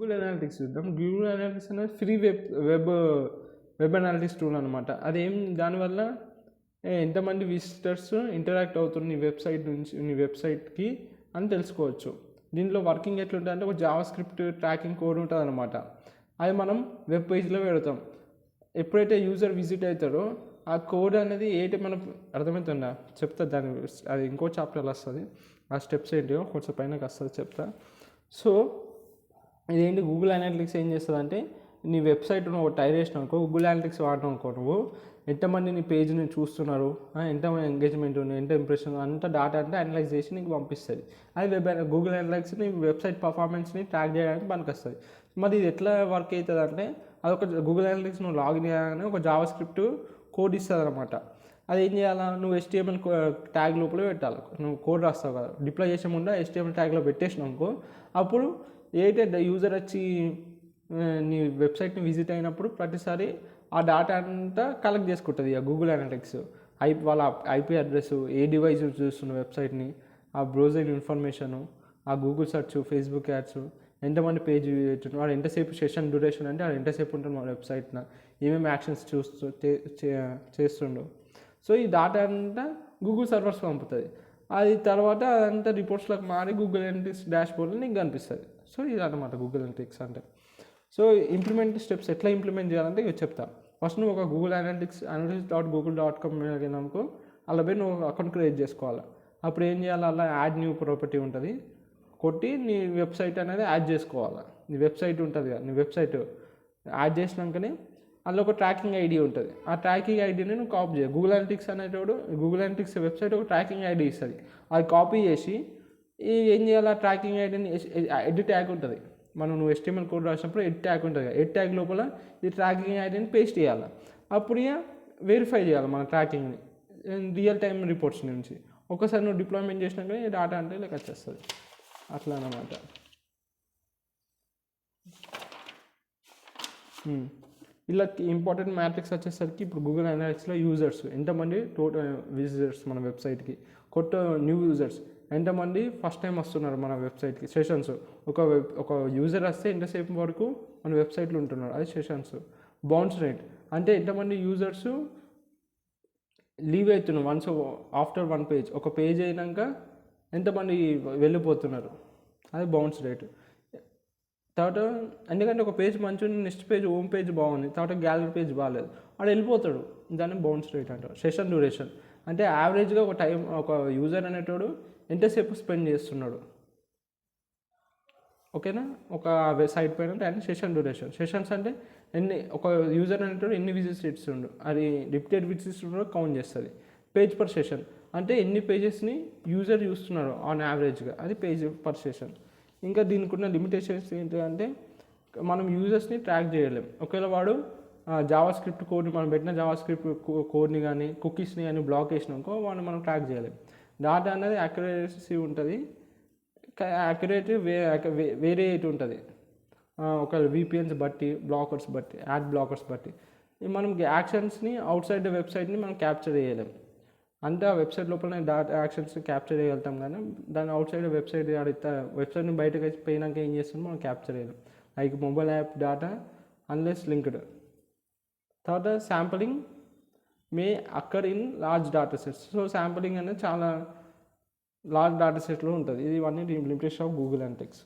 Google analytics చూద్దాం. Google analytics అనేది free web analytics tool అనమాట. అదేం దానివల్ల ఎంతమంది విజిటర్స్ ఇంటరాక్ట్ అవుతున్నారు నీ వెబ్సైట్ నుంచి నీ వెబ్సైట్కి అని తెలుసుకోవచ్చు. దీంట్లో వర్కింగ్ ఎట్లుంటుంది అంటే ఒక జావా స్క్రిప్ట్ ట్రాకింగ్ కోడ్ ఉంటుంది అనమాట. అది మనం వెబ్ పేజ్లో పెడతాం. ఎప్పుడైతే యూజర్ విజిట్ అవుతారో ఆ కోడ్ అనేది ఏంటి మనకు అర్థమవుతుందా చెప్తా. అది ఇంకో చాప్టర్లో వస్తుంది. ఆ స్టెప్స్ ఏంటో కొంచెం పైనకి వస్తుంది చెప్తా. సో ఇదేంటి గూగుల్ అనాలిటిక్స్ ఏం చేస్తుంది అంటే నీ వెబ్సైట్ నువ్వు ఒక టైర్ వేసినావు అనుకో, గూగుల్ అనాలిటిక్స్ వాడినావు అనుకో, నువ్వు ఎంతమంది నీ పేజ్ని చూస్తున్నారు, ఎంతమంది ఎంగేజ్మెంట్ ఉంది, ఎంత ఇంప్రెషన్, అంత డేటా అంటే అనలైజ్ చేసి నీకు పంపిస్తుంది. అది గూగుల్ అనాలిటిక్స్ నీ వెబ్సైట్ పర్ఫార్మెన్స్ని ట్రాక్ చేయడానికి పనికొస్తుంది. మరి ఇది ఎట్లా వర్క్ అవుతుంది అంటే అదొక గూగుల్ అనాలిటిక్స్ నువ్వు లాగిన్ చేయగానే ఒక జావా స్క్రిప్ట్ కోడ్ ఇస్తుంది అనమాట. అది ఏం చేయాలా, నువ్వు HTML ట్యాగ్ లోపల పెట్టాలి. నువ్వు కోడ్ రాస్తావు కదా, డిప్లాయ్ చేసే ముందు HTML ట్యాగ్లో పెట్టేసినావు అనుకో, అప్పుడు ఏంటంటే యూజర్ వచ్చి నీ వెబ్సైట్ని విజిట్ అయినప్పుడు ప్రతిసారి ఆ డేటా అంతా కలెక్ట్ చేసుకుంటుంది ఇక గూగుల్ అనాలిటిక్స్. వాళ్ళ IP అడ్రస్, ఏ డివైస్ చూస్తున్న వెబ్సైట్ని, ఆ బ్రౌజర్ ఇన్ఫర్మేషను, ఆ గూగుల్ సెర్చ్, ఫేస్బుక్ యాడ్స్, ఎంతమంది పేజ్ వాడు ఎంతసేపు సెషన్ డ్యూరేషన్ అంటే వాడు ఎంతసేపు ఉంటుంది మన వెబ్సైట్న, ఏమేమి యాక్షన్స్ చేస్తుండో. సో ఈ డేటా అంతా గూగుల్ సర్వర్స్ పంపుతుంది. అది తర్వాత అదంతా రిపోర్ట్స్లోకి మారి గూగుల్ అనాలిటిక్స్ డాష్బోర్డ్లో నీకు కనిపిస్తుంది. సో ఇది అన్నమాట గూగుల్ అనాలిటిక్స్ అంటే. సో ఇంప్లిమెంట్ స్టెప్స్ ఎట్లా ఇంప్లిమెంట్ చేయాలంటే ఇవి చెప్తా. ఫస్ట్ నువ్వు ఒక గూగుల్ analytics.google.com వెళ్ళినాకో అలా పోయి నువ్వు అకౌంట్ క్రియేట్ చేసుకోవాలి. అప్పుడు ఏం చేయాలి, అలా యాడ్ న్యూ ప్రాపర్టీ ఉంటుంది, కొట్టి నీ వెబ్సైట్ అనేది యాడ్ చేసుకోవాలి. నీ వెబ్సైట్ ఉంటుంది కదా, నీ వెబ్సైట్ యాడ్ చేసినాకనే అందులో ఒక ట్రాకింగ్ ID ఉంటుంది. ఆ ట్రాకింగ్ ఐడిని నువ్వు కాపీ చేయాలి. గూగుల్ అనాలిటిక్స్ వెబ్సైట్ ఒక ట్రాకింగ్ ID ఇస్తుంది. అది కాపీ చేసి ఏం చేయాలి, ఆ ట్రాకింగ్ ఐడిని ఎడిట్ ట్యాగ్ ఉంటుంది. నువ్వు HTML కోడ్ రాసినప్పుడు ఎడ్ ట్యాగ్ ఉంటుంది కదా, ఎడ్ ట్యాగ్ లోపల ఈ ట్రాకింగ్ ఐడిని పేస్ట్ చేయాలి. అప్పుడు ఇక వెరిఫై చేయాలి మన ట్రాకింగ్ని రియల్ టైమ్ రిపోర్ట్స్ నుంచి. ఒకసారి నువ్వు డిప్లాయ్మెంట్ చేసినాక ఈ డేటా అంటే ఇలా వచ్చేస్తుంది. అట్లా అన్నమాట. ఇలా ఇంపార్టెంట్ మ్యాట్రిక్స్ వచ్చేసరికి ఇప్పుడు గూగుల్ అనాలిటిక్స్లో యూజర్స్ ఎంతమంది, టోటల్ విజిటర్స్ మన వెబ్సైట్కి, కొత్త న్యూ యూజర్స్ ఎంతమంది ఫస్ట్ టైం వస్తున్నారు మన వెబ్సైట్కి, సెషన్స్. ఒక యూజర్ వస్తే ఎంతసేపు వరకు మన వెబ్సైట్లో ఉంటున్నారు, అది సెషన్స్. బౌన్స్ రేట్ అంటే ఎంతమంది యూజర్స్ లీవ్ అవుతున్నారు వన్స్ ఆఫ్టర్ వన్ పేజ్, ఒక పేజ్ అయినాక ఎంతమంది వెళ్ళిపోతున్నారు, అది బౌన్స్ రేట్. తర్వాత ఎందుకంటే ఒక పేజ్ మంచిగా నెక్స్ట్ పేజ్ హోమ్ పేజ్ బాగుంది, తర్వాత గ్యాలరీ పేజ్ బాగాలేదు, వాడు వెళ్ళిపోతాడు, దాన్ని బౌన్స్ రేట్ అంటారు. సెషన్ డ్యూరేషన్ అంటే యావరేజ్గా ఒక యూజర్ అనేటోడు ఎంతసేపు స్పెండ్ చేస్తున్నాడు, ఓకేనా, ఒక సైట్ పైన దాన్ని సెషన్ డ్యూరేషన్. సెషన్స్ అంటే ఒక యూజర్ అనేటోడు ఎన్ని విజిట్స్ ఇస్తుండు, అది రిపీటెడ్ విజిట్స్ కౌంట్ చేస్తుంది. పేజ్ పర్ సెషన్ అంటే ఎన్ని పేజెస్ని యూజర్ చూస్తున్నారు ఆన్ యావరేజ్గా, అది పేజ్ పర్ సెషన్. ఇంకా దీనికి ఉన్న లిమిటేషన్స్ ఏంటంటే మనం యూజర్స్ని ట్రాక్ చేయలేం. ఒకవేళ వాడు జావా స్క్రిప్ట్ కోడ్ని, మనం పెట్టిన జావా స్క్రిప్ట్ కోడ్ని కానీ కుకీస్ని కానీ బ్లాక్ చేసినాకో వాడిని మనం ట్రాక్ చేయలేం. డేటా అనేది యాక్యురసీ ఉంటుంది, వేరియేట్ ఉంటుంది. ఒక VPNs బట్టి, బ్లాకర్స్ బట్టి, యాడ్ బ్లాకర్స్ బట్టి మనం యాక్షన్స్ని అవుట్ సైడ్ ద వెబ్సైట్ని మనం క్యాప్చర్ చేయలేం. అంటే ఆ వెబ్సైట్ లోపల డేటా యాక్షన్స్ క్యాప్చర్ చేయగలుగుతాం, కానీ దాని అవుట్ సైడ్ వెబ్సైట్ని బయటకు పోయినాక ఏం చేస్తుంది మనం క్యాప్చర్ చేయలేం. Like mobile app data unless linked. తర్వాత sampling may occur in large data sets. So sampling అనేది చాలా లార్జ్ డేటా సెట్లో ఉంటుంది. ఇది ఇవన్నీ లిమిటేషన్ ఆఫ్ గూగుల్ అనాలిటిక్స్.